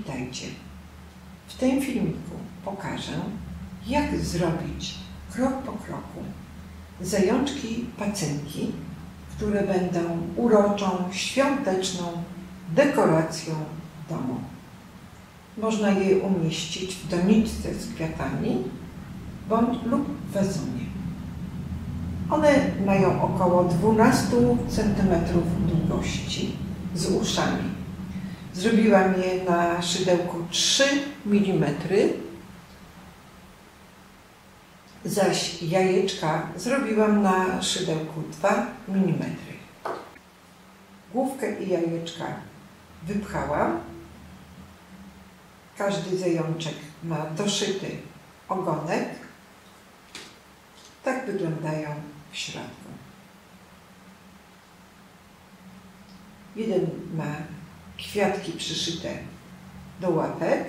Witajcie. W tym filmiku pokażę, jak zrobić krok po kroku zajączki pacynki, które będą uroczą, świąteczną dekoracją domu. Można je umieścić w doniczce z kwiatami lub w wazonie. One mają około 12 cm długości z uszami. Zrobiłam je na szydełku 3 mm, zaś jajeczka zrobiłam na szydełku 2 mm. Główkę i jajeczka wypchałam. Każdy zajączek ma doszyty ogonek. Tak wyglądają w środku. Jeden ma kwiatki przyszyte do łapek,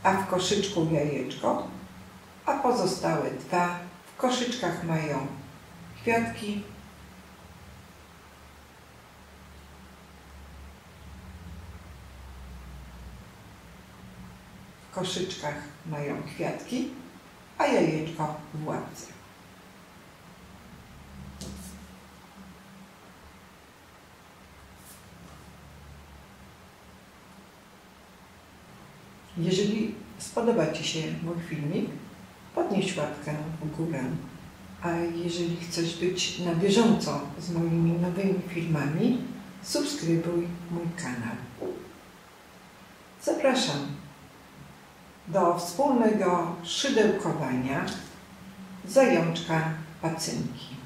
a w koszyczku jajeczko, a pozostałe dwa w koszyczkach mają kwiatki. W koszyczkach mają kwiatki, a jajeczko w łapce. Jeżeli spodoba Ci się mój filmik, podnieś łapkę w górę. A jeżeli chcesz być na bieżąco z moimi nowymi filmami, subskrybuj mój kanał. Zapraszam do wspólnego szydełkowania zajączka pacynki.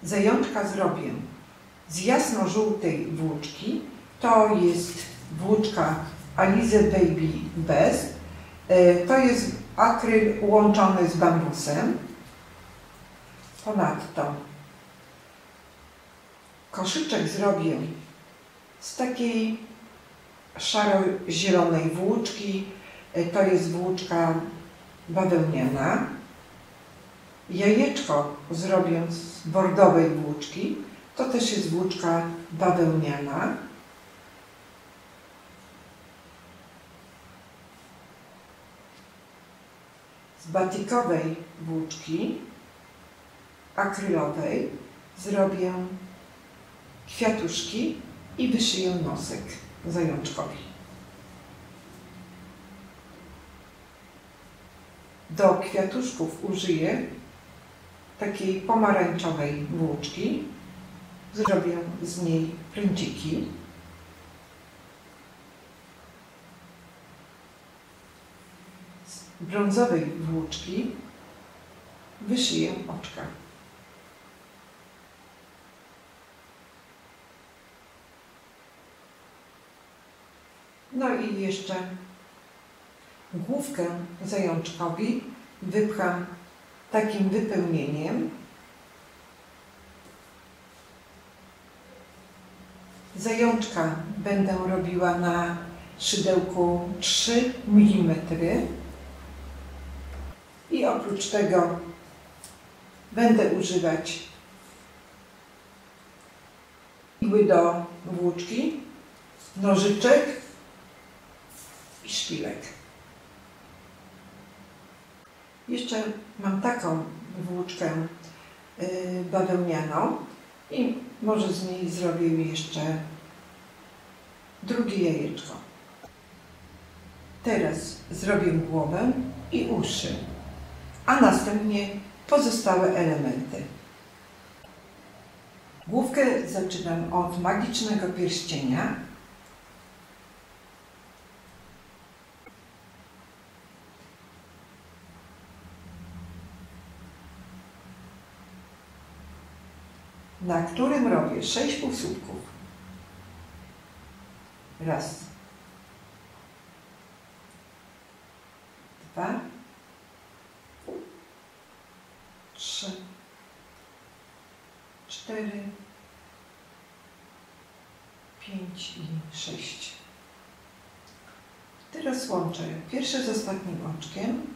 Zajączka zrobię z jasno-żółtej włóczki. To jest włóczka Alize Baby Best. To jest akryl łączony z bambusem. Ponadto koszyczek zrobię z takiej szaro-zielonej włóczki. To jest włóczka bawełniana. Jajeczko zrobię z bordowej włóczki. To też jest włóczka bawełniana. Z batikowej włóczki akrylowej zrobię kwiatuszki i wyszyję nosek zajączkowi. Do kwiatuszków użyję takiej pomarańczowej włóczki. Zrobię z niej pręciki. Z brązowej włóczki wyszyję oczka. No i jeszcze główkę zajączkowi wypcham takim wypełnieniem. Zajączka będę robiła na szydełku 3 mm i oprócz tego będę używać igły do włóczki, nożyczek i szpilek. Jeszcze mam taką włóczkę bawełnianą i może z niej zrobię jeszcze drugie jajeczko. Teraz zrobię głowę i uszy, a następnie pozostałe elementy. Główkę zaczynam od magicznego pierścienia. Na którym robię 6 półsłupków. Raz, 2, 3, 4, 5 i 6. Teraz łączę pierwsze z ostatnim oczkiem.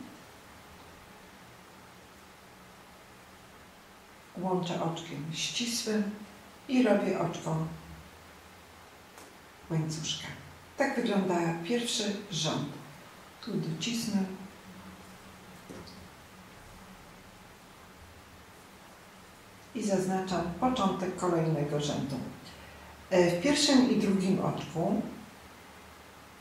Łączę oczkiem ścisłym i robię oczko łańcuszka. Tak wygląda pierwszy rząd. Tu docisnę. I zaznaczam początek kolejnego rzędu. W pierwszym i drugim oczku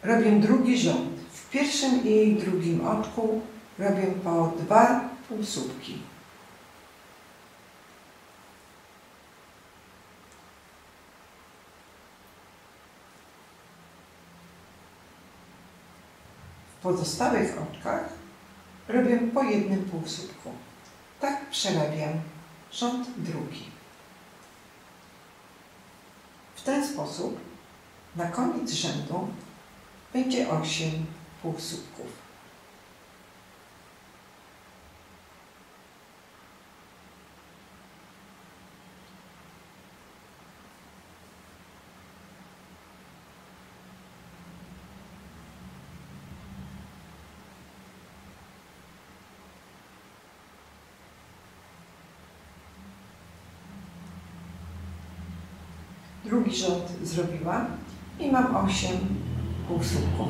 robię drugi rząd. W pierwszym i drugim oczku robię po 2 półsłupki. W pozostałych oczkach robię po 1 półsłupku. Tak przerabiam rząd drugi. W ten sposób na koniec rzędu będzie 8 półsłupków. Drugi rząd zrobiłam i mam 8 półsłupków.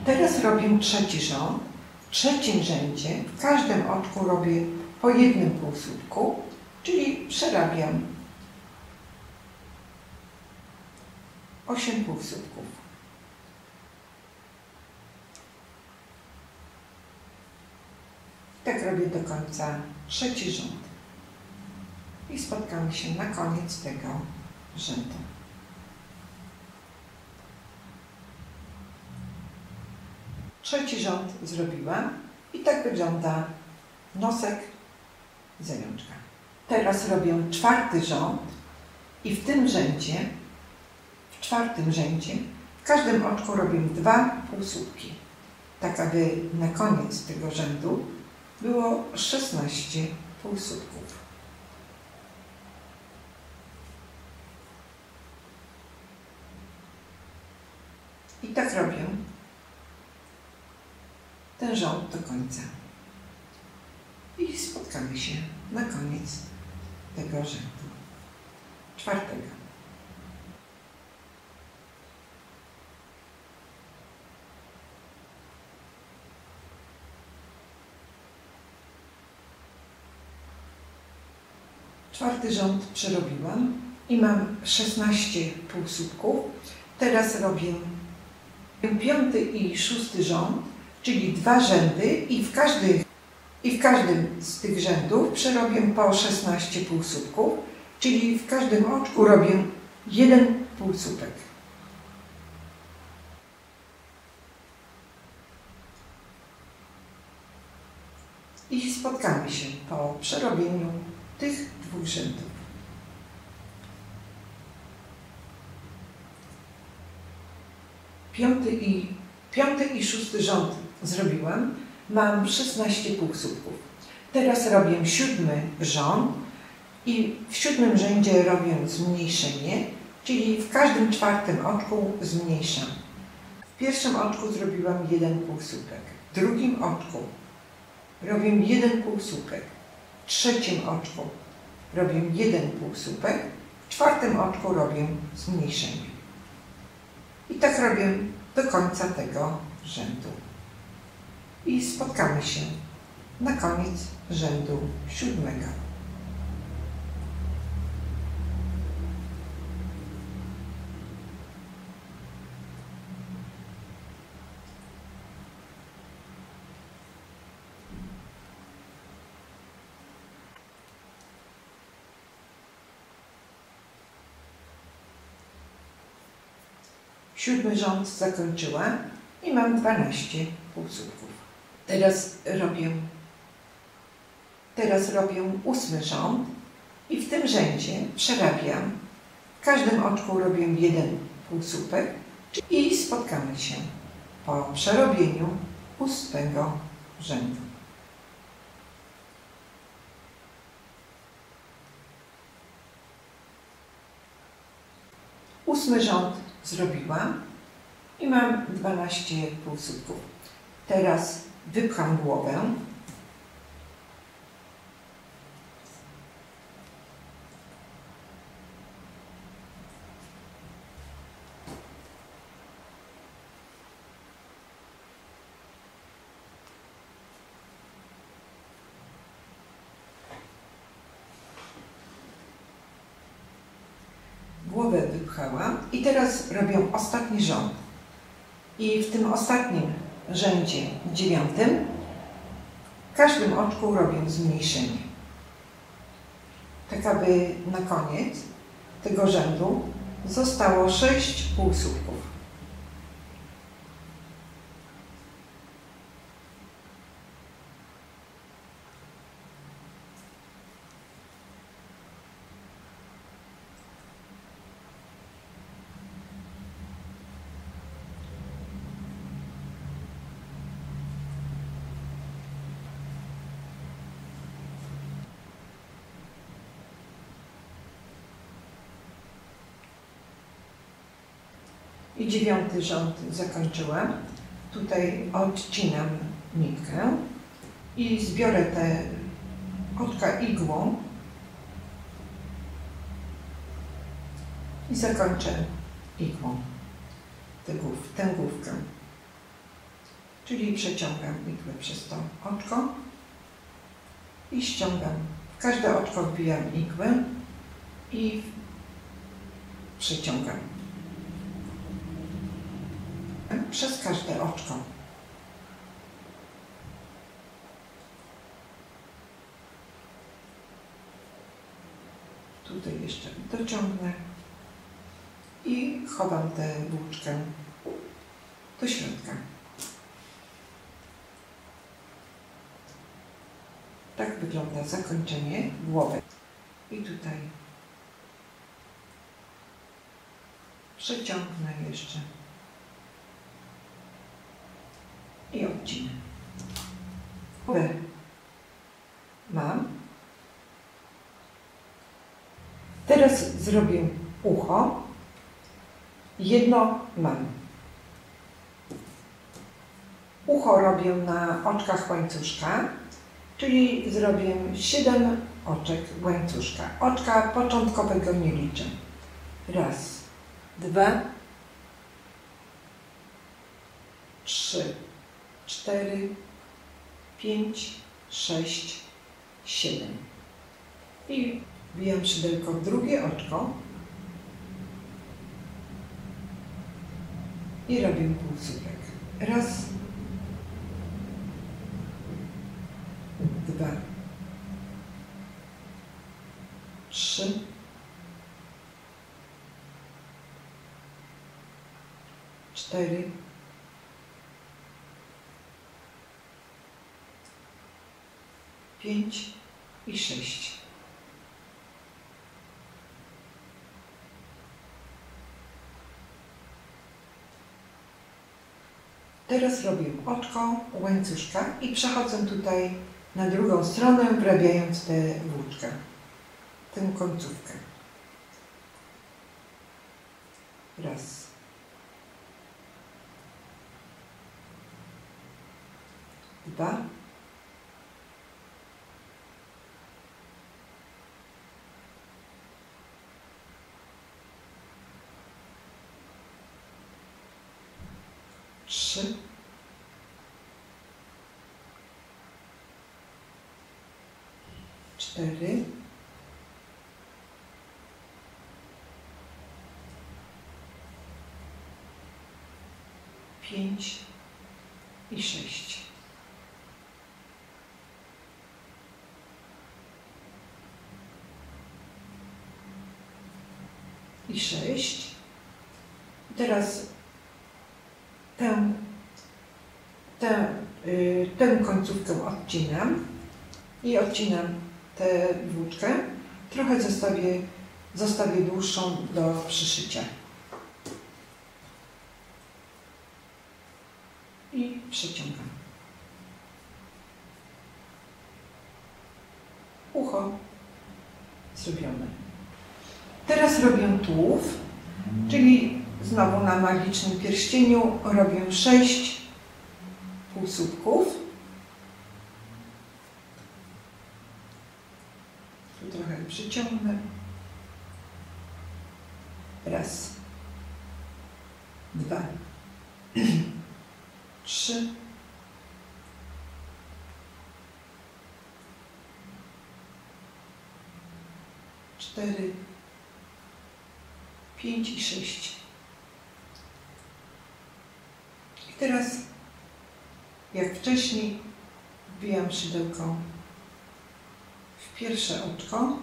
Teraz robię trzeci rząd. W trzecim rzędzie w każdym oczku robię po 1 półsłupku, czyli przerabiam 8 półsłupków. Tak robię do końca trzeci rząd. I spotkamy się na koniec tego rzędu. Trzeci rząd zrobiłam i tak wygląda nosek zajączka. Teraz robię czwarty rząd i w tym rzędzie, w czwartym rzędzie, w każdym oczku robię 2 półsłupki. Tak, aby na koniec tego rzędu było 16 półsłupków. I tak robię ten rząd do końca. I spotkamy się na koniec tego rzędu czwartego. Czwarty rząd przerobiłam i mam 16 półsłupków. Teraz robię piąty i szósty rząd, czyli 2 rzędy i w każdym z tych rzędów przerobię po 16 półsłupków, czyli w każdym oczku robię 1 półsłupek. I spotkamy się po przerobieniu tych 2 rzędów. Piąty i szósty rząd zrobiłam. Mam 16 półsłupków. Teraz robię 7 rząd i w 7 rzędzie robię zmniejszenie, czyli w każdym czwartym oczku zmniejszam. W pierwszym oczku zrobiłam 1 półsłupek. W drugim oczku robię 1 półsłupek. W trzecim oczku robię 1 półsłupek. W czwartym oczku robię zmniejszenie. I tak robię do końca tego rzędu. I spotkamy się na koniec rzędu 7. Siódmy rząd zakończyłam i mam 12 półsłupków. Teraz robię 8 rząd i w tym rzędzie przerabiam. W każdym oczku robię 1 półsłupek i spotkamy się po przerobieniu 8 rzędu. 8 rząd zrobiłam i mam 12 półsłupków. Teraz wypcham głowę. Głowę wypchałam i teraz robię ostatni rząd. I w tym ostatnim rzędzie 9 w każdym oczku robię zmniejszenie. Tak aby na koniec tego rzędu zostało 6 półsłupków. I 9 rząd zakończyłam. Tutaj odcinam nitkę i zbiorę te oczka igłą i zakończę igłą tę główkę. Czyli przeciągam igłę przez to oczko i ściągam. W każde oczko wbijam igłę i przeciągam. Przez każde oczko. Tutaj jeszcze dociągnę i chowam tę włóczkę do środka. Tak wygląda zakończenie głowy. I tutaj przeciągnę jeszcze i odcinę. Głowę mam. Teraz zrobię ucho. Jedno mam. Ucho robię na oczkach łańcuszka, czyli zrobię 7 oczek łańcuszka. Oczka początkowego nie liczę. 1, 2, 3, 4, 5, 6, 7. I wbijam szydełko w drugie oczko i robię półsłupek. 1, 2, 3, 4, 5 i 6. Teraz robię oczko łańcuszka i przechodzę tutaj na drugą stronę, wrabiając tę włóczkę, tę końcówkę. 1, 2, 3, 4, 5 i 6. I 6. Teraz tę końcówkę odcinam i odcinam tę włóczkę. Trochę zostawię dłuższą do przyszycia. I przeciągam. Ucho zrobione. Teraz robię tułów. Czyli znowu na magicznym pierścieniu robię 6 półsłupków. Tu trochę przyciągnę. Raz, 2, 3, 4, 5 i 6. I teraz, jak wcześniej, wbijam szydełko w pierwsze oczko.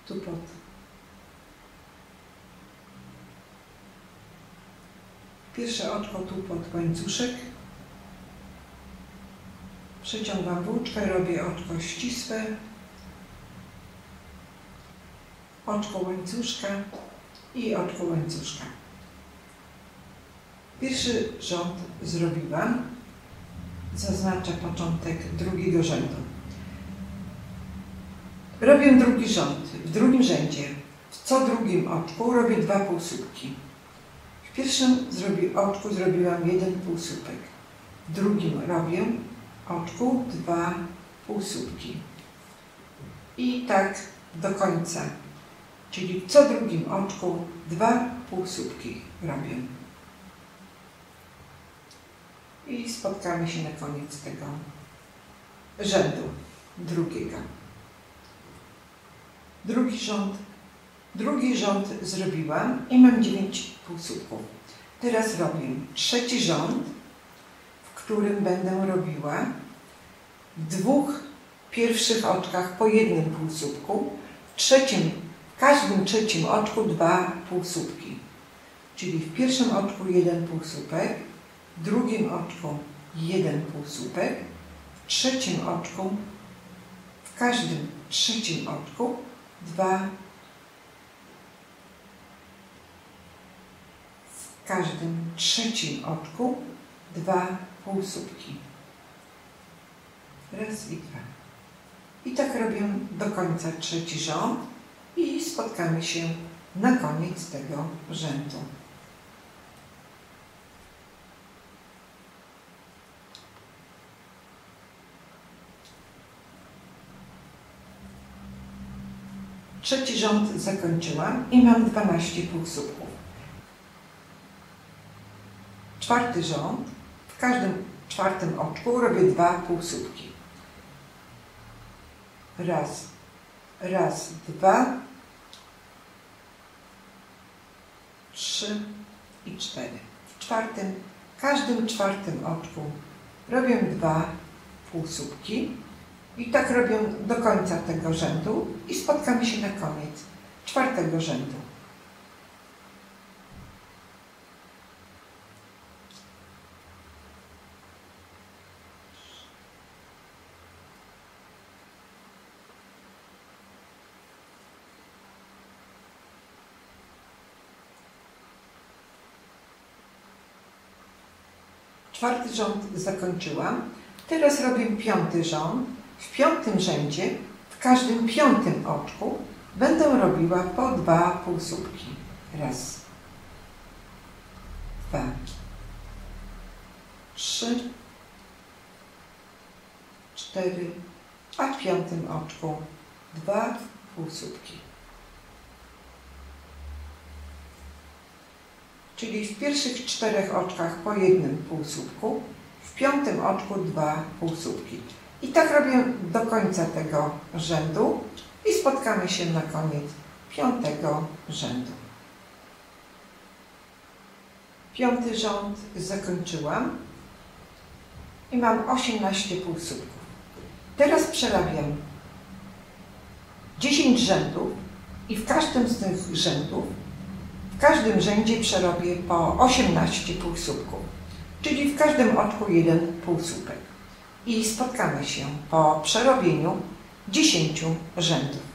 Tu pod. Pierwsze oczko tu pod łańcuszek. Przeciągam włóczkę, robię oczko ścisłe. Oczko łańcuszka i oczko łańcuszka. Pierwszy rząd zrobiłam. Zaznaczę początek drugiego rzędu. Robię drugi rząd. W drugim rzędzie, w co drugim oczku robię 2 półsłupki. W pierwszym oczku zrobiłam 1 półsłupek. W drugim robię oczku 2 półsłupki. I tak do końca. Czyli w co drugim oczku 2 półsłupki robię. I spotkamy się na koniec tego rzędu drugiego. Drugi rząd zrobiłam i mam 9 półsłupków. Teraz robię trzeci rząd, w którym będę robiła w 2 pierwszych oczkach po 1 półsłupku, w każdym trzecim oczku 2 półsłupki. Czyli w pierwszym oczku 1 półsłupek, w drugim oczku 1 półsłupek, w trzecim oczku, w każdym trzecim oczku 2, w każdym trzecim oczku 2 półsłupki. Raz i 2. I tak robię do końca trzeci rząd i spotkamy się na koniec tego rzędu. Trzeci rząd zakończyłam i mam 12 półsłupków. Czwarty rząd, w każdym czwartym oczku robię 2 półsłupki. Raz, 2, 3 i 4. W każdym czwartym oczku robię 2 półsłupki. I tak robię do końca tego rzędu i spotkamy się na koniec czwartego rzędu. Czwarty rząd zakończyłam. Teraz robię piąty rząd. W piątym rzędzie, w każdym piątym oczku będę robiła po 2 półsłupki. Raz, 2, 3, 4, a w piątym oczku 2 półsłupki. Czyli w pierwszych 4 oczkach po 1 półsłupku, w piątym oczku 2 półsłupki. I tak robię do końca tego rzędu i spotkamy się na koniec piątego rzędu. Piąty rząd zakończyłam i mam 18 półsłupków. Teraz przerabiam 10 rzędów i w każdym z tych rzędów, w każdym rzędzie przerobię po 18 półsłupków, czyli w każdym oczku 1 półsłupek. I spotkamy się po przerobieniu 10 rzędów.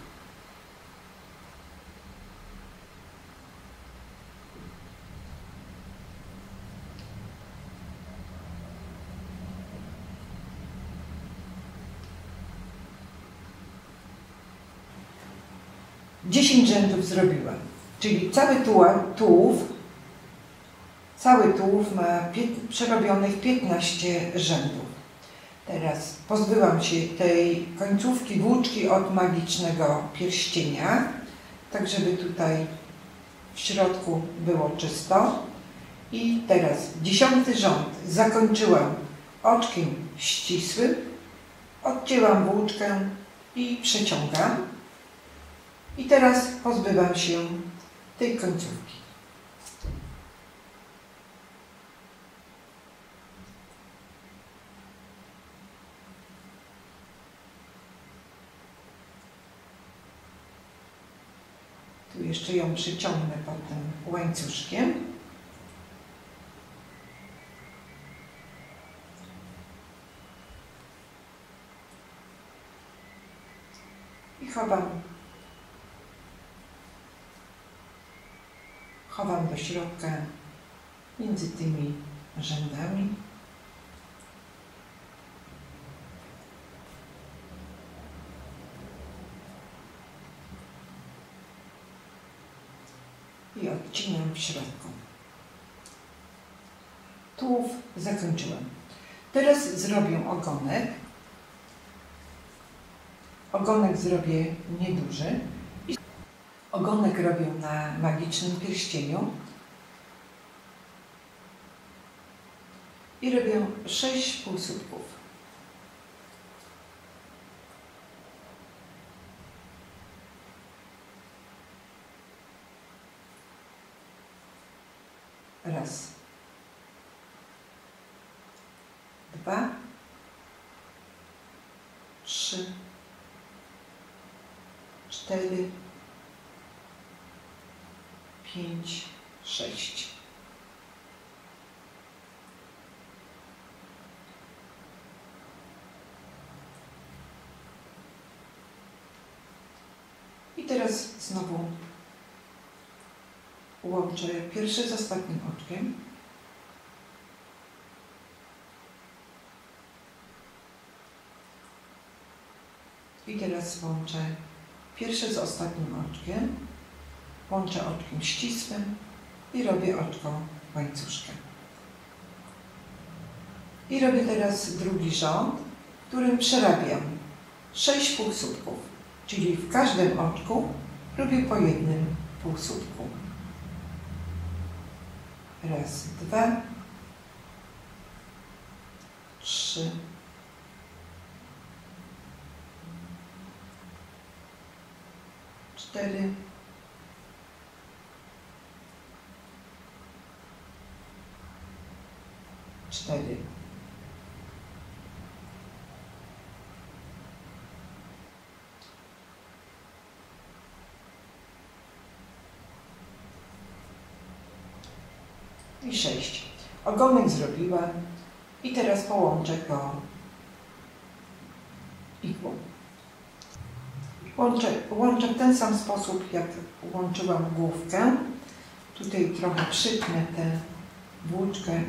10 rzędów zrobiłam. Czyli cały tułów ma przerobionych 15 rzędów. Teraz pozbyłam się tej końcówki włóczki od magicznego pierścienia, tak żeby tutaj w środku było czysto. I teraz 10. rząd zakończyłam oczkiem ścisłym, odcięłam włóczkę i przeciągam. I teraz pozbywam się tej końcówki. Tu jeszcze ją przyciągnę potem łańcuszkiem. I chowam do środka między tymi rzędami. I odcinam w środku. Tułów zakończyłam. Teraz zrobię ogonek. Ogonek zrobię nieduży. Ogonek robię na magicznym pierścieniu. I robię 6 półsłupków. Raz, 2, 3, 4, 5, 6. I teraz znowu łączę pierwszy z ostatnim oczkiem. I teraz łączę pierwszy z ostatnim oczkiem. Łączę oczkiem ścisłym i robię oczko łańcuszkiem. I robię teraz drugi rząd, w którym przerabiam 6 półsłupków, czyli w każdym oczku robię po jednym półsłupku. Raz, 2, 3, 4, 4. I 6. Ogonek zrobiłam i teraz połączę go igłą. Łączę w ten sam sposób, jak łączyłam główkę. Tutaj trochę przytnę tę włóczkę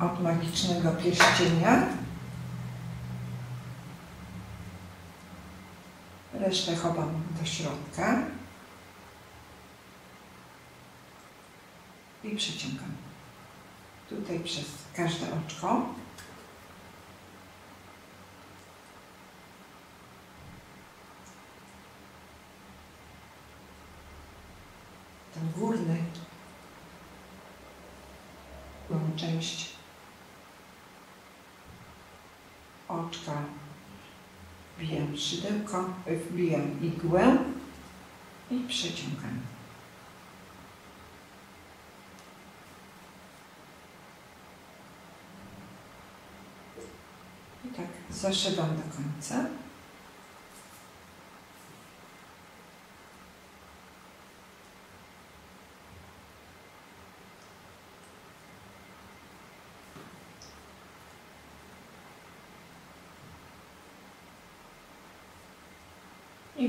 od magicznego pierścienia. Resztę chowam do środka i przeciągam. Tutaj przez każde oczko. Ten górny część oczka wbijam szydełko, wbijam igłę i przeciągam. I tak zaszywam do końca. I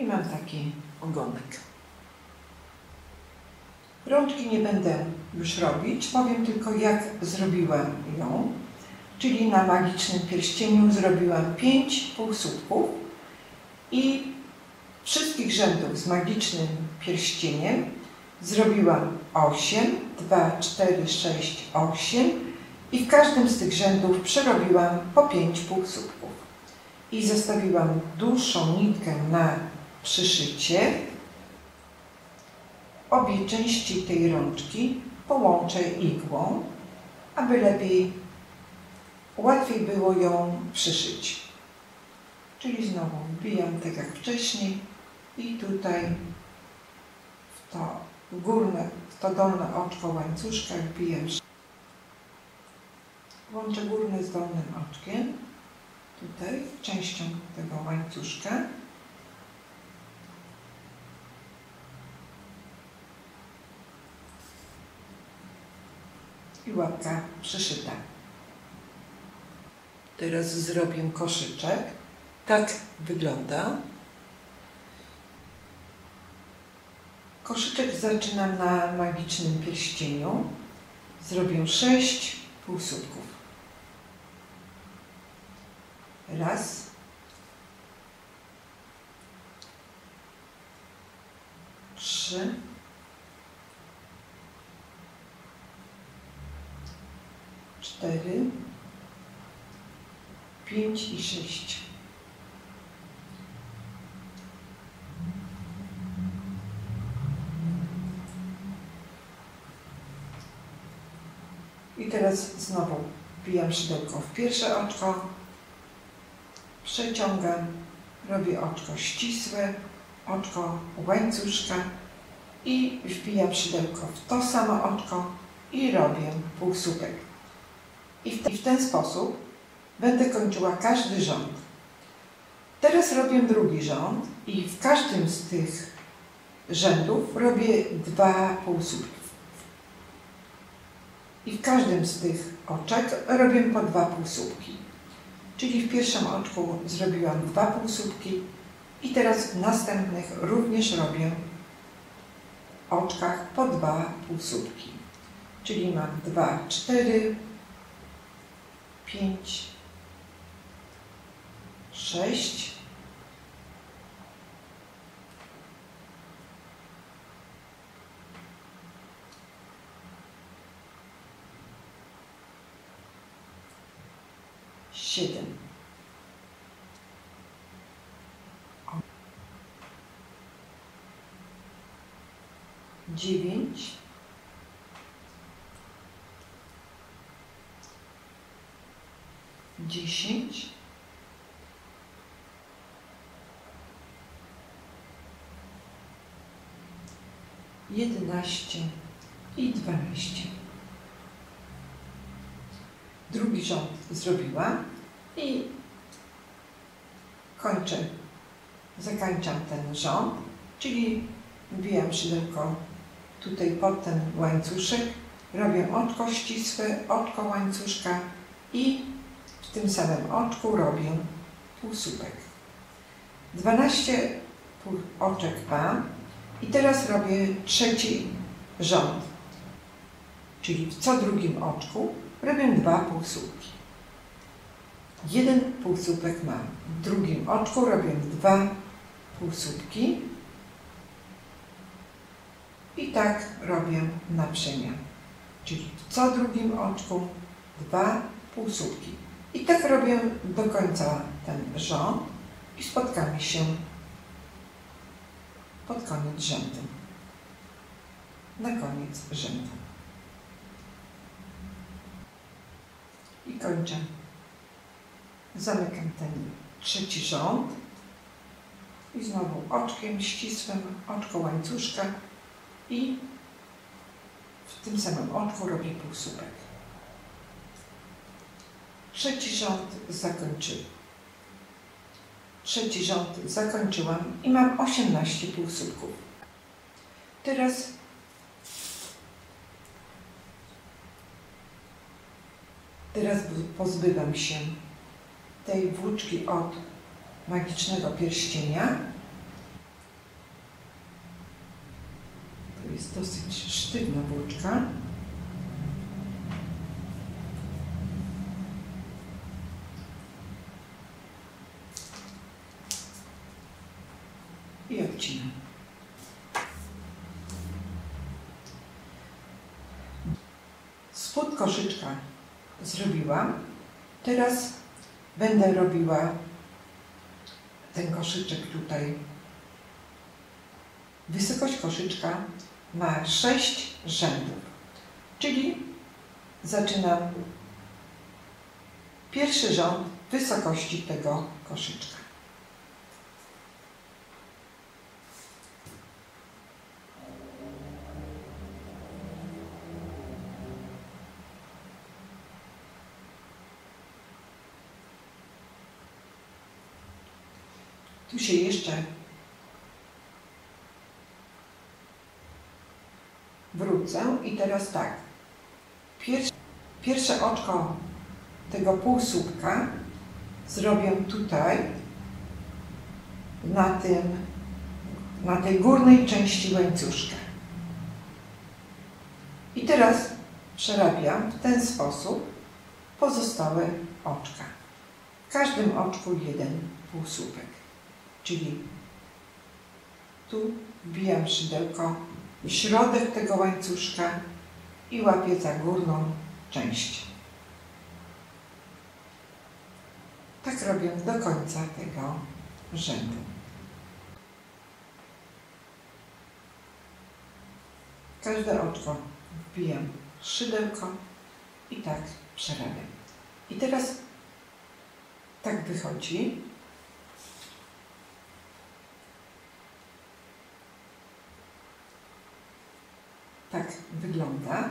mam taki ogonek. Rączki nie będę już robić, powiem tylko jak zrobiłam ją. czyli na magicznym pierścieniu zrobiłam 5 półsłupków i wszystkich rzędów z magicznym pierścieniem zrobiłam 8, 2, 4, 6, 8 i w każdym z tych rzędów przerobiłam po 5 półsłupków. I zostawiłam dłuższą nitkę na przyszycie. Obie części tej rączki połączę igłą, aby łatwiej było ją przyszyć. Czyli znowu wbijam tak jak wcześniej i tutaj w to dolne oczko łańcuszka wbijam. Łączę górne z dolnym oczkiem, tutaj częścią tego łańcuszka. I łapka przyszyta. Teraz zrobię koszyczek. Tak wygląda. Koszyczek zaczynam na magicznym pierścieniu. Zrobię 6 półsłupków. Raz. Trzy. 4, 5 i 6. I teraz znowu wbijam szydełko w pierwsze oczko, przeciągam, robię oczko ścisłe, oczko łańcuszka i wbijam szydełko w to samo oczko i robię półsłupek. I w ten sposób będę kończyła każdy rząd. Teraz robię drugi rząd i w każdym z tych rzędów robię 2 półsłupki. I w każdym z tych oczek robię po 2 półsłupki. Czyli w pierwszym oczku zrobiłam 2 półsłupki i teraz w następnych również robię oczkach po 2 półsłupki. Czyli mam 2, 4, 5, 6, 7, 9, 10, 11 i 12. Drugi rząd zrobiłam i zakończam ten rząd, czyli wbijam szydełko tutaj pod ten łańcuszek, robię oczko ścisłe, oczko łańcuszka i w tym samym oczku robię półsłupek. 12 oczek mam i teraz robię trzeci rząd, czyli w co drugim oczku robię 2 półsłupki. 1 półsłupek mam. W drugim oczku robię 2 półsłupki i tak robię na przemian. Czyli w co drugim oczku 2 półsłupki. I tak robię do końca ten rząd i spotkamy się pod koniec rzędu. Na koniec rzędu. I kończę. Zamykam ten trzeci rząd i znowu oczkiem ścisłym, oczko łańcuszka i w tym samym oczku robię półsłupek. Trzeci rząd zakończyłam i mam 18 półsłupków. Teraz pozbywam się tej włóczki od magicznego pierścienia. To jest dosyć sztywna włóczka. spód koszyczka zrobiłam. Teraz będę robiła ten koszyczek tutaj. Wysokość koszyczka ma 6 rzędów, czyli zaczynam pierwszy rząd wysokości tego koszyczka. Tu się jeszcze wrócę i teraz tak. Pierwsze oczko tego półsłupka zrobię tutaj, na tej górnej części łańcuszka. I teraz przerabiam w ten sposób pozostałe oczka. W każdym oczku jeden półsłupek. Czyli tu wbijam szydełko w środek tego łańcuszka i łapię za górną część. Tak robię do końca tego rzędu. W każde oczko wbijam szydełko i tak przerabiam. I teraz tak wychodzi. Tak wygląda.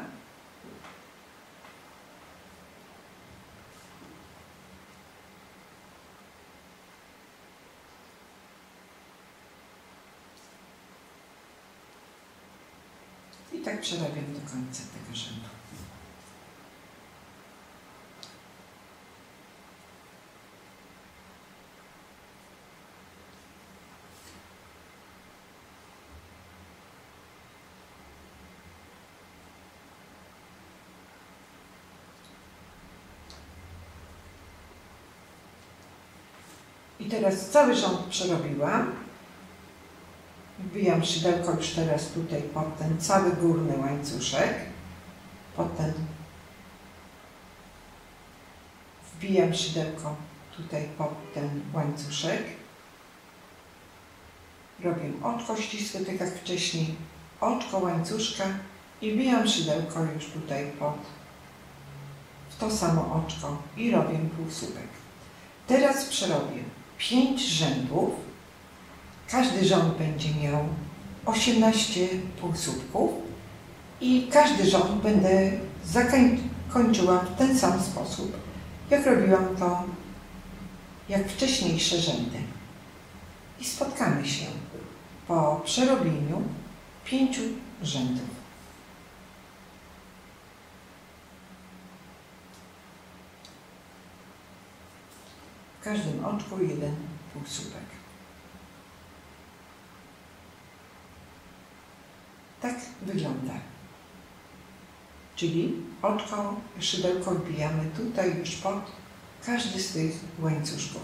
I tak przerabiam do końca tego rzędu. I teraz cały rząd przerobiłam. Wbijam szydełko już teraz tutaj pod ten cały górny łańcuszek. Wbijam szydełko tutaj pod ten łańcuszek. Robię oczko ścisłe, tak jak wcześniej, oczko łańcuszka i wbijam szydełko już tutaj w to samo oczko i robię półsłupek. Teraz przerobię 5 rzędów. Każdy rząd będzie miał 18 półsłupków i każdy rząd będę zakończyła w ten sam sposób, jak robiłam to, jak wcześniejsze rzędy. I spotkamy się po przerobieniu 5 rzędów. W każdym oczku jeden półsłupek. Tak wygląda. Czyli oczko, szydełko wbijamy tutaj już pod każdy z tych łańcuszków.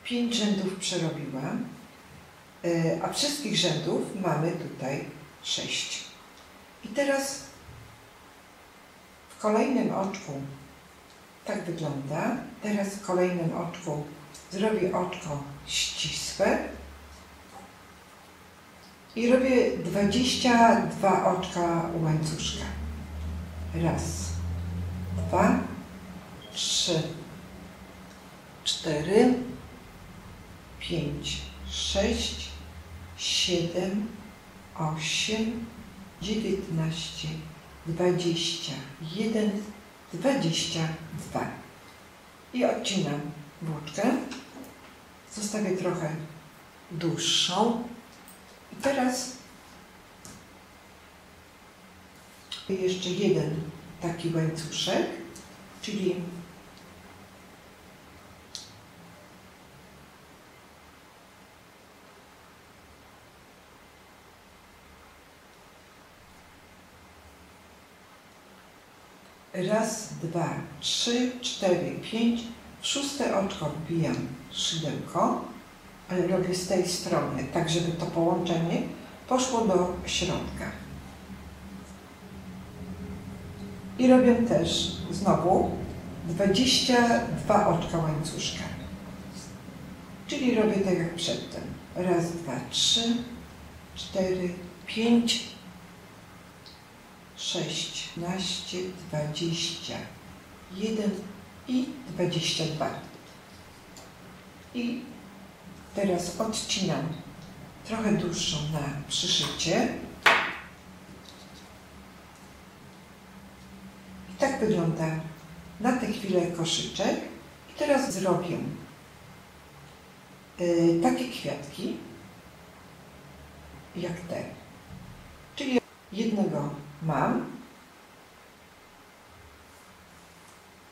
Pięć rzędów przerobiłam, a wszystkich rzędów mamy tutaj 6. I teraz w kolejnym oczku tak wygląda. Teraz w kolejnym oczku zrobię oczko ścisłe i robię 22 oczka łańcuszka. Raz, 2, 3, 4, 5, 6, 7, 8, 19, 20, 1, 22. I odcinam włóczkę. Zostawię trochę dłuższą. I teraz jeszcze jeden taki łańcuszek, czyli Raz, dwa, trzy, cztery, pięć. W szóste oczko wbijam szydełko, ale robię z tej strony, tak żeby to połączenie poszło do środka. I robię też znowu 22 oczka łańcuszka. Czyli robię tak jak przedtem. Raz, dwa, trzy, cztery, pięć, 16, 21 i 22. I teraz odcinam trochę dłuższą na przyszycie. I tak wygląda na tę chwilę koszyczek. I teraz zrobię takie kwiatki jak te. Czyli jednego mam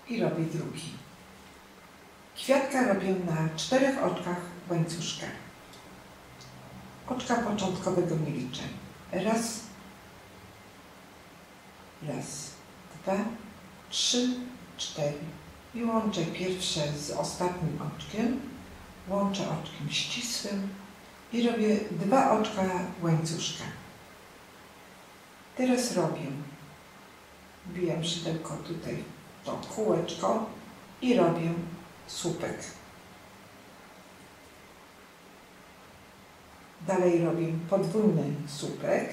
i robię drugi. Kwiatka robię na 4 oczkach łańcuszka. Oczka początkowego nie liczę. Raz, dwa, trzy, cztery. I łączę pierwsze z ostatnim oczkiem. Łączę oczkiem ścisłym i robię 2 oczka łańcuszka. Teraz robię, wbijam szydełko tutaj w to kółeczko i robię słupek. Dalej robię podwójny słupek.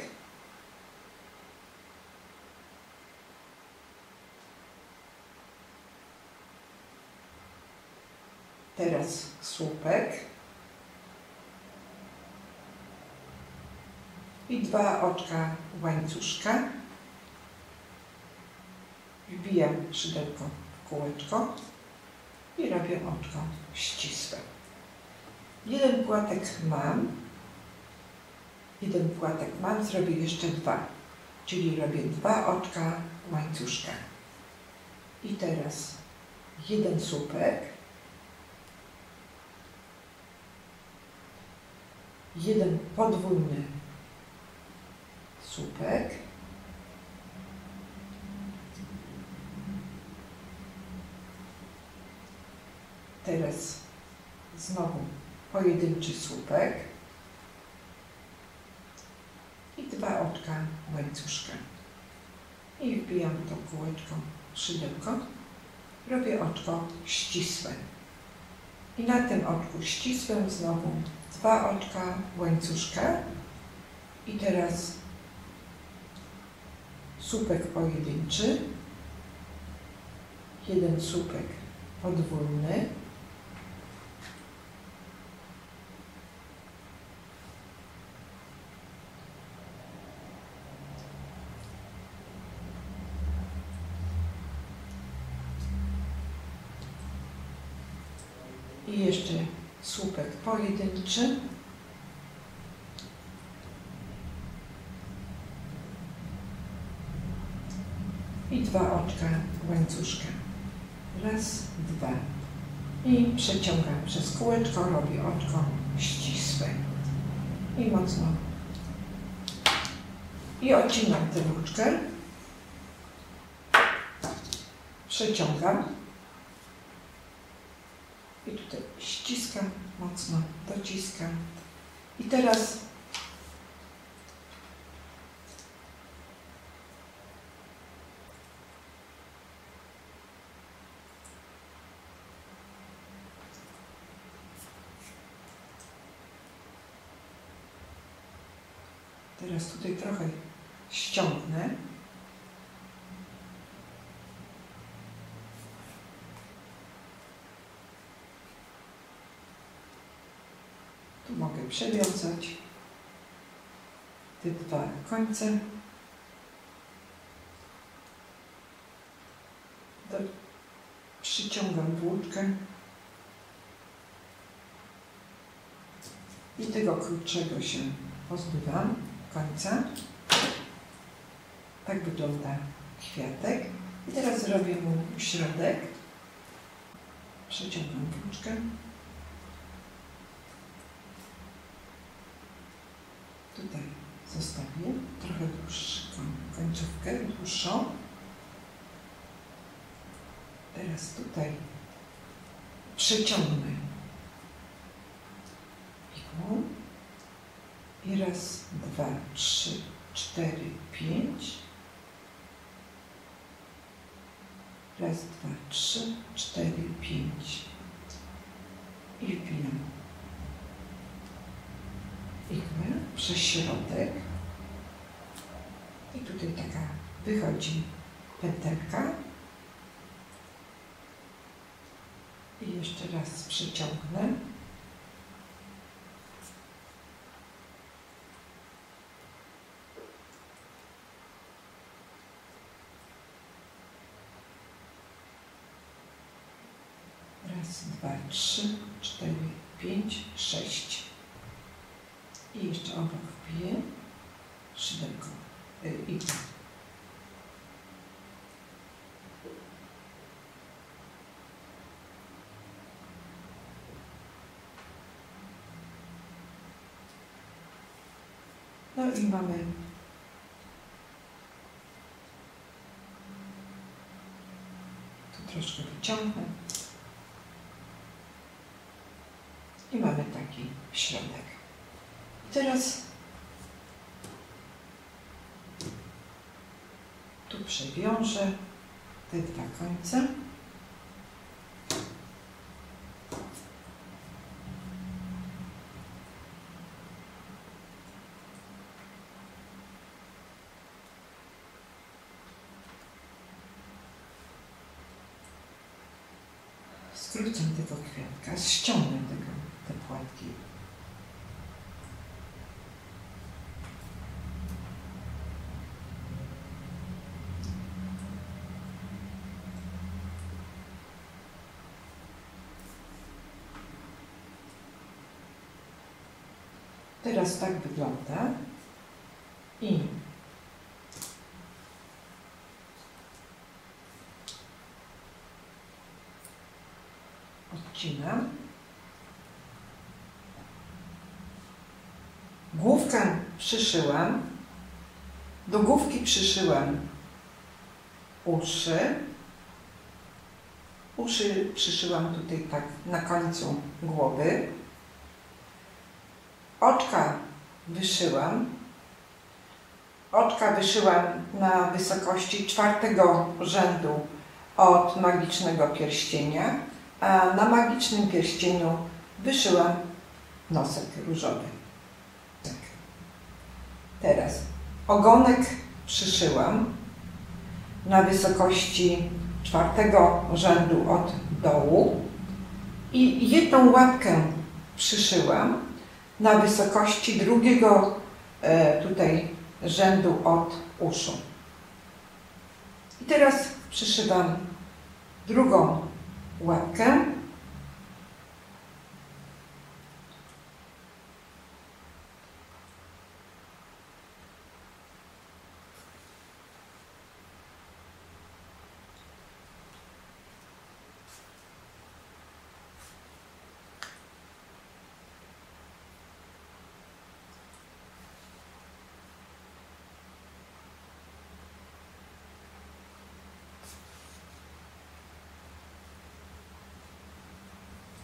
Teraz słupek. I 2 oczka łańcuszka. Wbijam szydełko w kółeczko i robię oczko ścisłe. Jeden płatek mam, zrobię jeszcze 2, czyli robię 2 oczka łańcuszka. I teraz jeden słupek, jeden podwójny słupek, teraz znowu pojedynczy słupek i 2 oczka łańcuszka. I wbijam to kółeczko szydełko, robię oczko ścisłe. I na tym oczku ścisłym znowu 2 oczka łańcuszka i teraz słupek pojedynczy, jeden słupek podwójny, i jeszcze słupek pojedynczy, i 2 oczka łańcuszka. Raz, dwa. I przeciągam przez kółeczko, robię oczko ścisłe. I mocno. I odcinam tę włóczkę. Przeciągam. I tutaj ściskam mocno, dociskam. I teraz tutaj trochę ściągnę. Tu mogę przewiązać te 2 końce. Przyciągam włóczkę i tego krótszego się pozbywam końca. Tak wygląda kwiatek. I teraz zrobię mu środek. Przeciągam włóczkę. Tutaj zostawię trochę dłuższą końcówkę, dłuższą. Teraz tutaj przeciągnę igłą i raz, dwa, trzy, cztery, pięć. Raz, dwa, trzy, cztery, pięć. I wpinam igłę przez środek. I tutaj taka wychodzi pętelka. I jeszcze raz przeciągnę. Raz, dwa, trzy, cztery, pięć, sześć. I jeszcze obok wbiję szydełko igłę. No i mamy tu troszkę wyciągnę i mamy taki środek. I teraz tu przewiążę te dwa końce. Skrócę tego kwiatka, ściągnę te płatki. Teraz tak wygląda i odcinam. Główkę przyszyłam, do główki przyszyłam uszy. Uszy przyszyłam tutaj tak na końcu głowy. Oczka wyszyłam. Oczka wyszyłam na wysokości 4. rzędu od magicznego pierścienia, a na magicznym pierścieniu wyszyłam nosek różowy. Tak. Teraz ogonek przyszyłam na wysokości 4. rzędu od dołu i jedną łapkę przyszyłam na wysokości 2. tutaj rzędu od uszu. I teraz przyszywam drugą łapkę.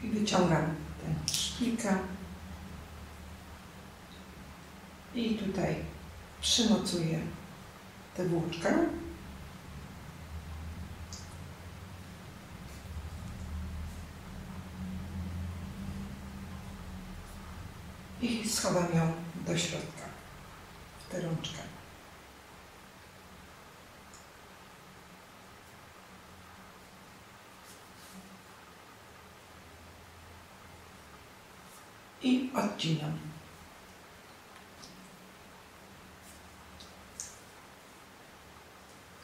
I wyciągam tę szpilkę i tutaj przymocuję tę włóczkę. I schowam ją do środka, w tę rączkę. I odcinam.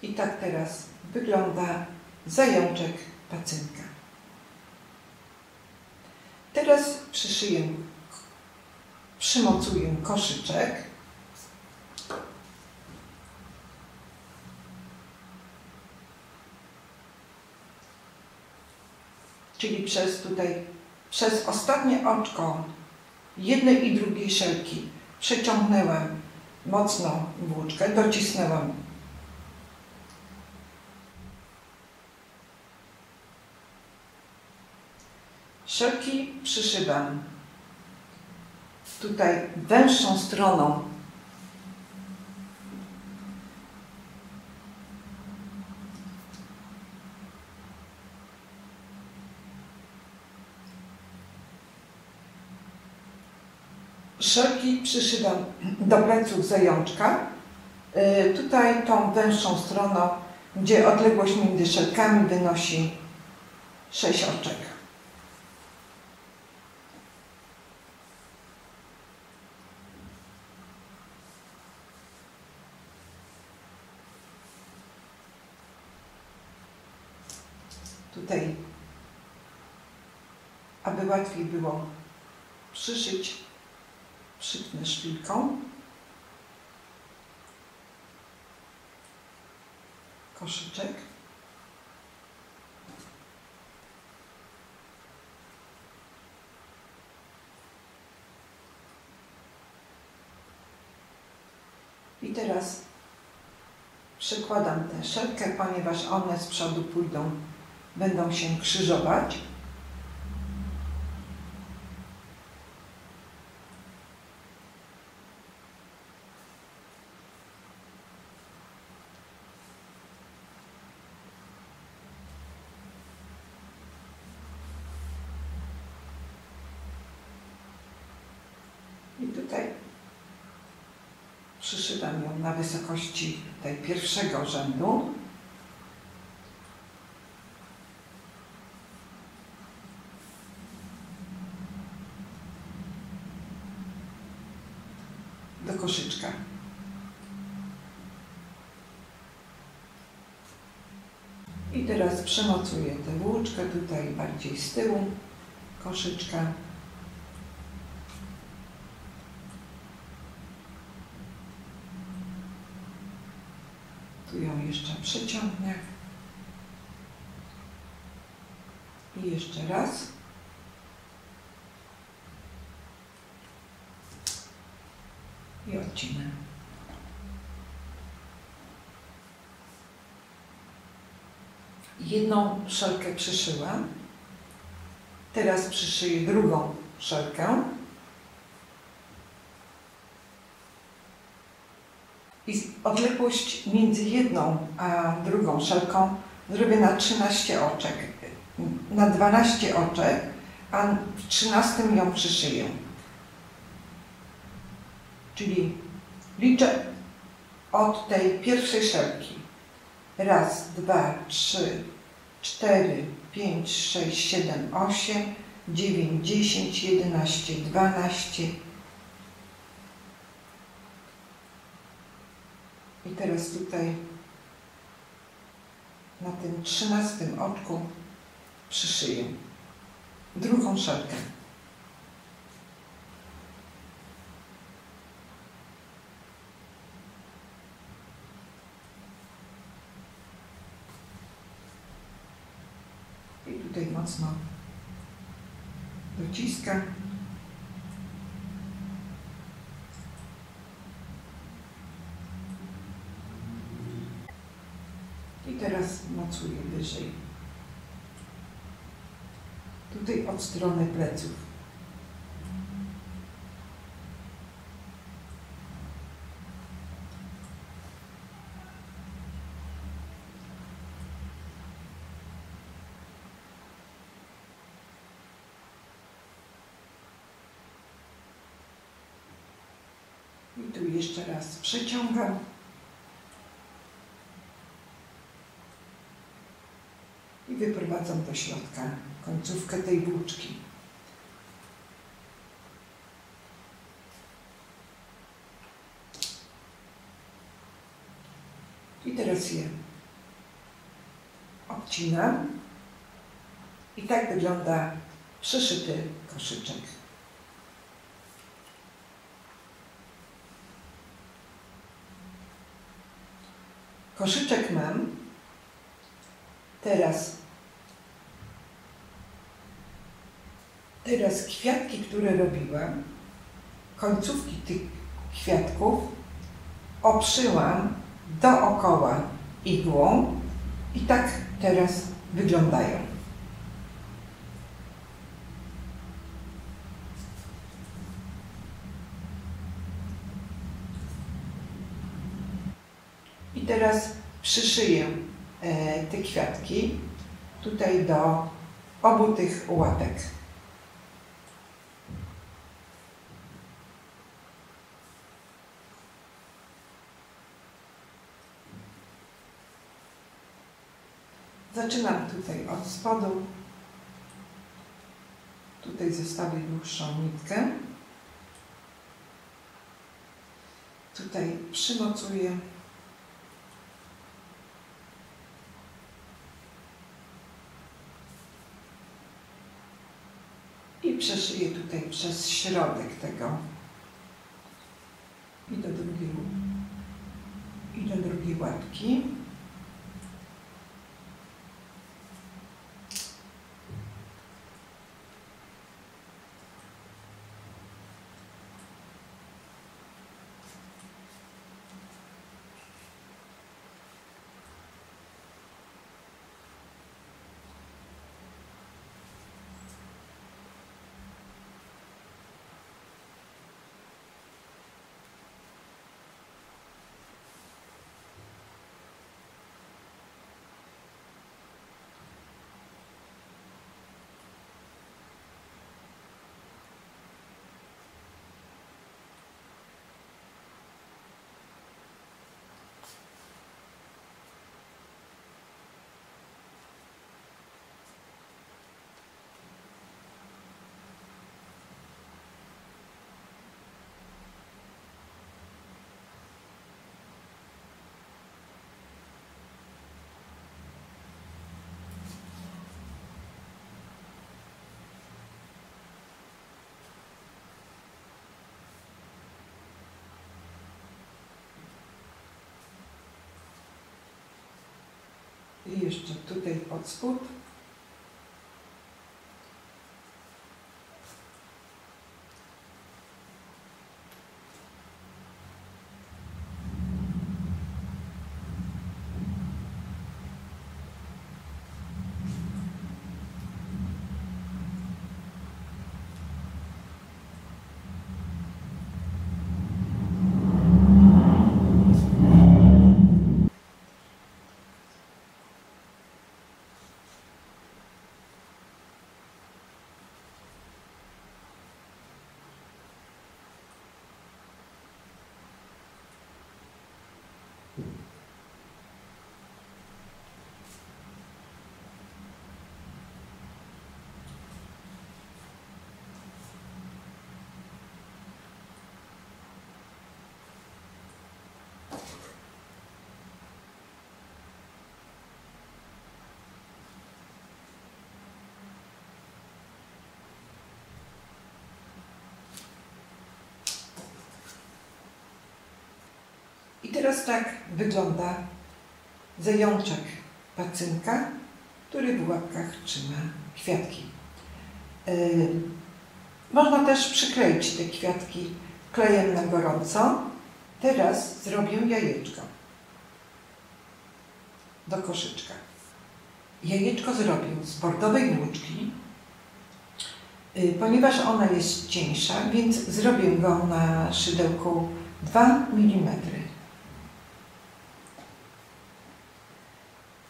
I tak teraz wygląda zajączek pacynka. Teraz przyszyję, przymocuję koszyczek. Czyli przez ostatnie oczko jednej i drugiej szelki przeciągnęłam mocno włóczkę, docisnęłam Szelki przyszywam tutaj węższą stroną do pleców zajączka. Tutaj tą węższą stroną, gdzie odległość między szelkami wynosi 6 oczek. Tutaj, aby łatwiej było przyszyć, przytnę szpilką. Koszyczek. I teraz przykładam tę szelkę, ponieważ one z przodu będą się krzyżować. I tutaj przyszywam ją na wysokości tej pierwszego rzędu. Do koszyczka. I teraz przymocuję tę włóczkę tutaj bardziej z tyłu koszyczka. Tu ją jeszcze przeciągnę. I jeszcze raz. I odcinę. Jedną szelkę przyszyłam. Teraz przyszyję drugą szelkę. I odległość między jedną a drugą szelką zrobię na 13 oczek. Na 12 oczek, a w 13 ją przyszyję. Czyli liczę od tej pierwszej szelki. 1, 2, 3, 4, 5, 6, 7, 8, 9, 10, 11, 12. I teraz tutaj na tym 13 oczku przyszyję drugą szelkę. I tutaj mocno dociskam. I teraz mocuję wyżej. Tutaj od strony pleców. I tu jeszcze raz przeciągam. I wyprowadzam do środka końcówkę tej włóczki. I teraz je odcinam. I tak wygląda przyszyty koszyczek. Koszyczek mam. Teraz kwiatki, które robiłam, końcówki tych kwiatków obszyłam dookoła igłą i tak teraz wyglądają. teraz przyszyję te kwiatki tutaj do obu tych łapek. Zaczynam tutaj od spodu. Tutaj zostawię dłuższą nitkę. Tutaj przymocuję. I przeszyję tutaj przez środek tego. I do drugiej łapki. I jeszcze tutaj pod spód. I teraz tak wygląda zajączek pacynka, który w łapkach trzyma kwiatki. Można też przykleić te kwiatki klejem na gorąco. Teraz zrobię jajeczko do koszyczka. Jajeczko zrobię z bordowej włóczki. Ponieważ ona jest cieńsza, więc zrobię go na szydełku 2 mm.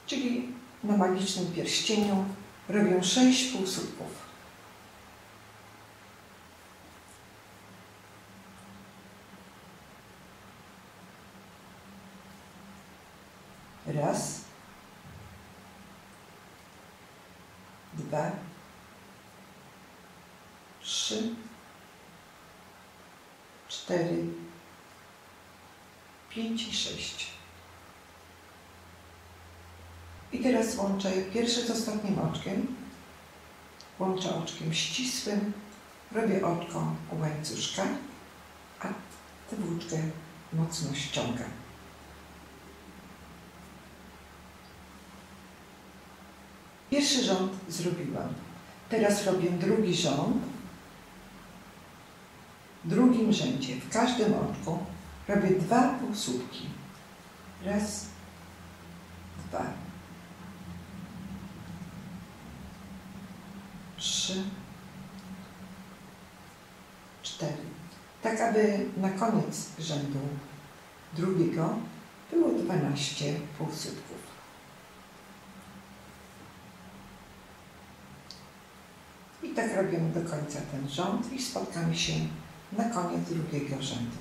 Czyli na magicznym pierścieniu robię 6 półsłupków. Raz, 2, 3, 4, 5 i 6. I teraz łączę pierwszy z ostatnim oczkiem. Łączę oczkiem ścisłym, robię oczko u łańcuszka, a tę włóczkę mocno ściągam. Pierwszy rząd zrobiłam. Teraz robię drugi rząd. W drugim rzędzie, w każdym oczku robię 2 półsłupki. Raz, 2, 3, 4. Tak, aby na koniec rzędu drugiego było 12 półsłupków. I tak robimy do końca ten rząd i spotkamy się na koniec drugiego rzędu.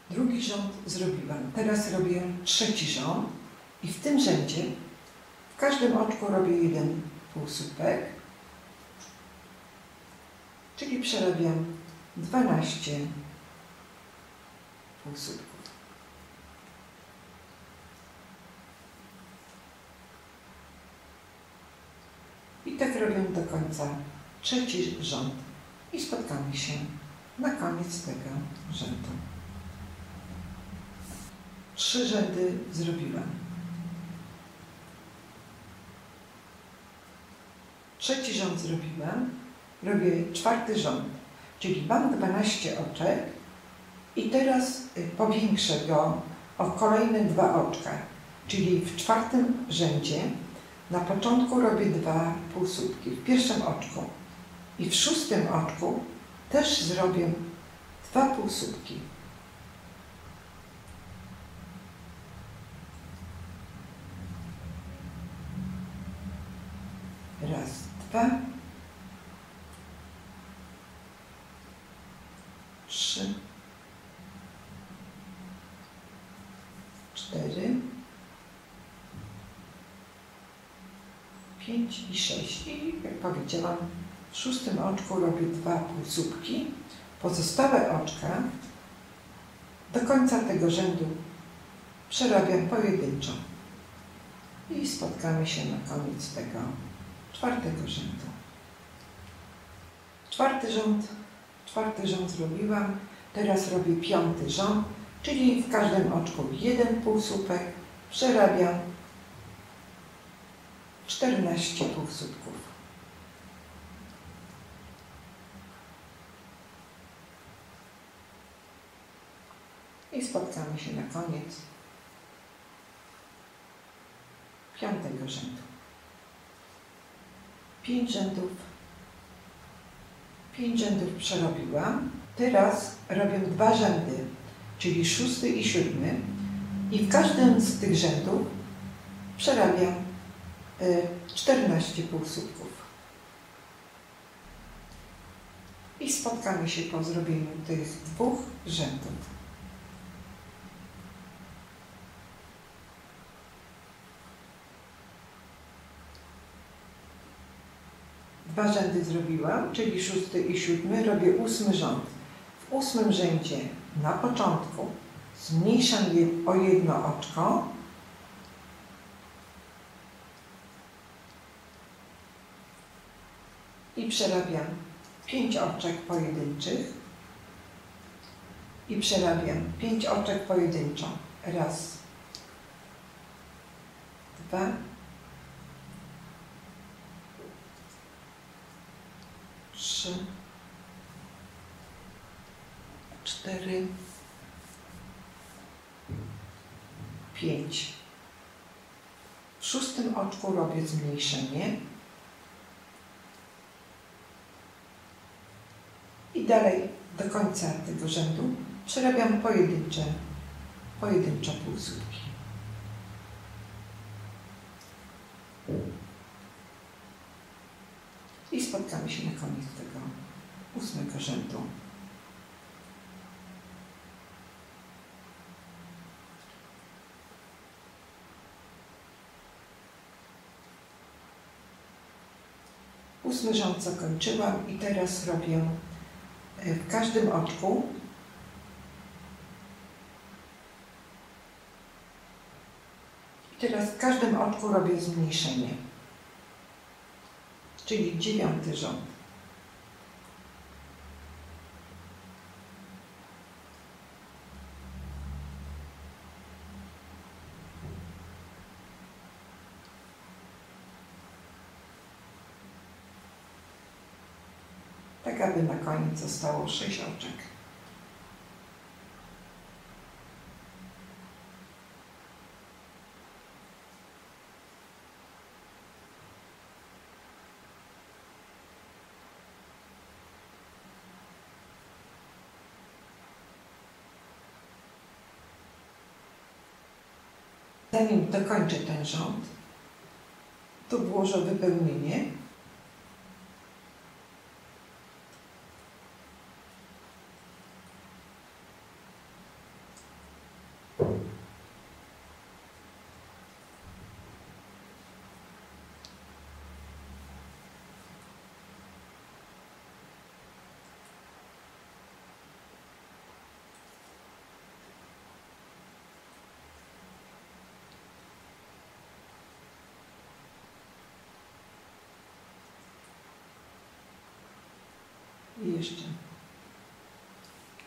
Drugi rząd zrobiłam. Teraz robię trzeci rząd i w tym rzędzie w każdym oczku robię jeden półsłupek, czyli przerabiam 12 półsłupków. I tak robię do końca trzeci rząd i spotkamy się na koniec tego rzędu. 3 rzędy zrobiłam. Trzeci rząd zrobiłam, robię czwarty rząd, czyli mam 12 oczek i teraz powiększę go o kolejne 2 oczka, czyli w czwartym rzędzie na początku robię 2 półsłupki w pierwszym oczku i w szóstym oczku też zrobię 2 półsłupki. Raz, 2, 3, 4, 5 i 6. I jak powiedziałam, w szóstym oczku robię 2 półsłupki. Pozostałe oczka do końca tego rzędu przerabiam pojedynczo. I spotkamy się na koniec tego czwartego rzędu. Czwarty rząd zrobiłam. Teraz robię piąty rząd, czyli w każdym oczku jeden półsłupek. Przerabiam 14 półsłupków. I spotkamy się na koniec piątego rzędu. 5 rzędów przerobiłam. Teraz robię 2 rzędy, czyli 6 i 7. I w każdym z tych rzędów przerabiam 14 półsłupków. I spotkamy się po zrobieniu tych 2 rzędów. Dwa rzędy zrobiłam, czyli 6 i 7, robię 8 rząd. W 8 rzędzie na początku zmniejszam je o jedno oczko i przerabiam 5 oczek pojedynczych i przerabiam 5 oczek pojedynczo. Raz, 2, 3, 4, 5. W 6 oczku robię zmniejszenie i dalej do końca tego rzędu przerabiam pojedyncze półsłupki. I spotkamy się na koniec tego 8 rzędu. Ósmy rząd zakończyłam i teraz robię w każdym oczku robię zmniejszenie, czyli 9 rząd. Tak, aby na koniec zostało 6 oczek. Zanim dokończę ten rząd, tu włożę wypełnienie. I jeszcze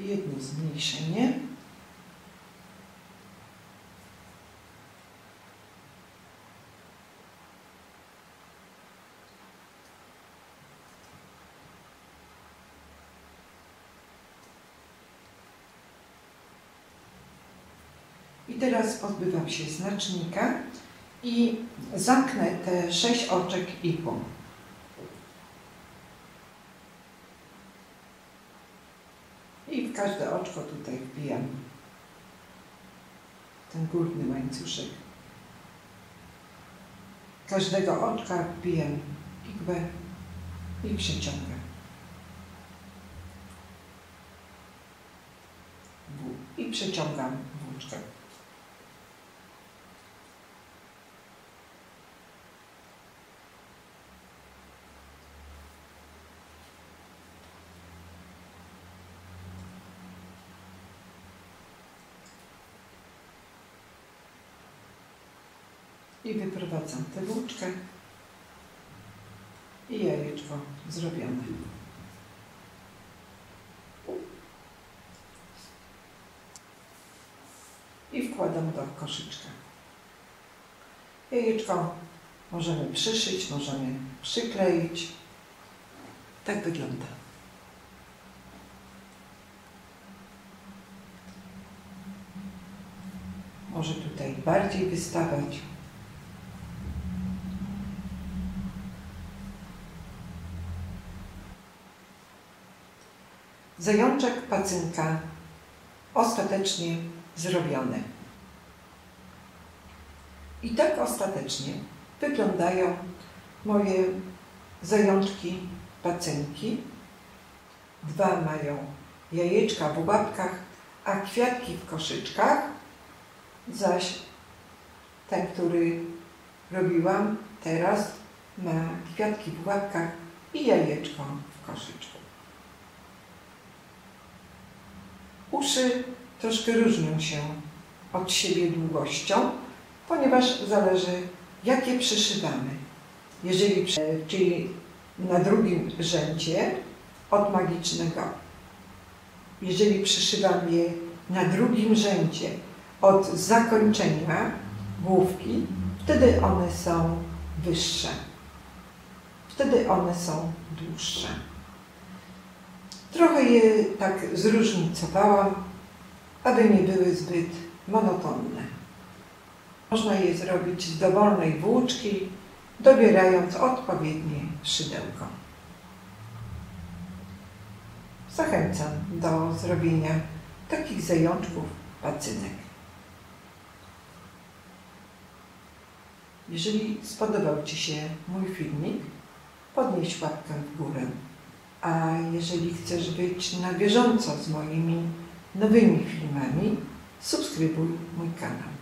jedno zmniejszenie. I teraz pozbywam się znacznika i zamknę te 6 oczek igłą. I w każde oczko tutaj wbijam ten górny łańcuszek. Każdego oczka wbijam igłę i przeciągam. I przeciągam włóczkę. I wyprowadzam tę włóczkę i jajeczko zrobione. I wkładam do koszyczka. Jajeczko możemy przyszyć, możemy przykleić. Tak wygląda. Może tutaj bardziej wystawać. Zajączek pacynka ostatecznie zrobiony. I tak ostatecznie wyglądają moje zajączki pacynki. 2 mają jajeczka w łapkach, a kwiatki w koszyczkach, zaś ten, który robiłam teraz, ma kwiatki w łapkach i jajeczko w koszyczku. Uszy troszkę różnią się od siebie długością, ponieważ zależy, jakie przyszywamy. Czyli na drugim rzędzie od magicznego. Jeżeli przyszywam je na drugim rzędzie od zakończenia główki, wtedy one są wyższe. Wtedy one są dłuższe. Trochę je tak zróżnicowałam, aby nie były zbyt monotonne. Można je zrobić z dowolnej włóczki, dobierając odpowiednie szydełko. Zachęcam do zrobienia takich zajączków pacynek. Jeżeli spodobał Ci się mój filmik, podnieś łapkę w górę. A jeżeli chcesz być na bieżąco z moimi nowymi filmami, subskrybuj mój kanał.